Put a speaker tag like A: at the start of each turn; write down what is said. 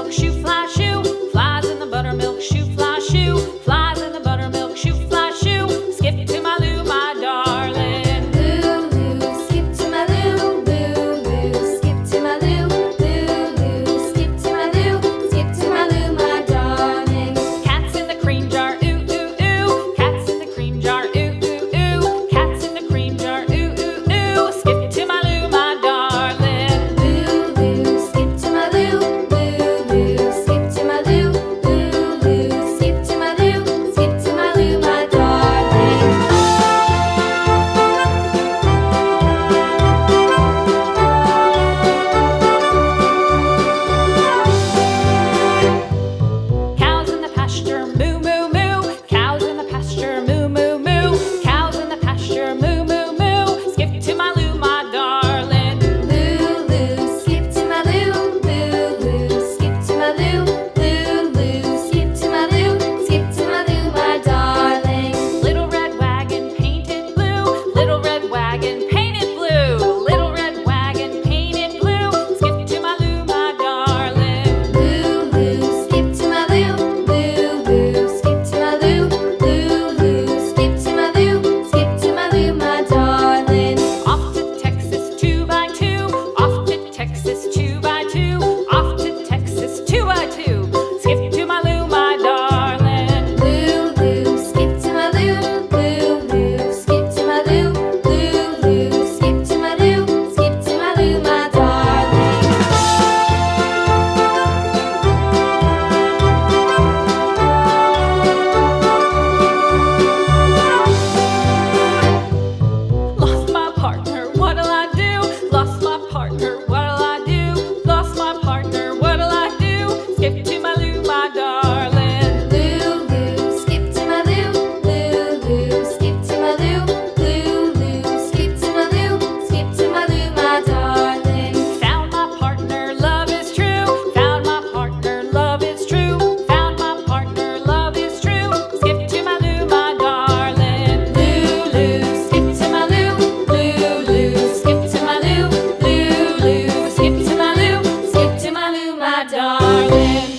A: buttermilk shoe, fly shoe. Flies in the buttermilk shoe, fly shoe. Flies in the buttermilk shoe, fly shoe. Skip to my Lou, my darling.
B: Lou, skip to my Lou, Lou, skip to my Lou, Lou, skip to my Lou, skip to my Lou, my darling.
A: Cats in the cream jar, ooh, ooh, ooh. Cats in the cream jar, ooh, ooh, ooh. Cats in the cream jar, ooh, ooh, ooh. Skip to my Lou, my darling.
B: Lou, skip to my Lou, Lou, skip to my Lou, Lou, skip to my Lou, skip to my Lou, my darling.
A: Cows in the pasture, moo, moo, moo. Cows in the pasture, moo, moo, moo. Cows in the pasture, moo, moo, moo. Skip to my Lou, my darling.
B: Lou, skip to my Lou, Lou, skip to my Lou, Lou, skip to my Lou, skip to my Lou, my darling.
A: Little red wagon painted blue. Little red wagon painted blue. Little red wagon painted blue. Skip to my Lou, my darling.
B: Lou, skip to my Lou, Lou, skip to my Lou, Lou, skip to my Lou, skip to my Lou, my darling.
A: Off to Texas 2x2. Off to Texas 2x2. Off to Texas 2x2. Skip to my Lou, my darling.
B: Lou, skip to my Lou, Lou, skip to my Lou, Lou, skip to my Lou, skip to my Lou, my darling.
A: Lost my partner, what'll I do? Lost my partner, what'll I do? Lost my partner, what'll I do? Skip to my Lou, my darling.
B: Lou, skip to my Lou, Lou, skip to my Lou, Lou, skip to my Lou, skip to my Lou, my darling.
A: Found my partner, love is true. Found my partner, love is true. Found my partner, love is true. Skip to my Lou, my darling.
B: Lou, skip to my Lou, Lou, skip to my Lou, Lou, skip to my Lou, skip to my Lou, my darling.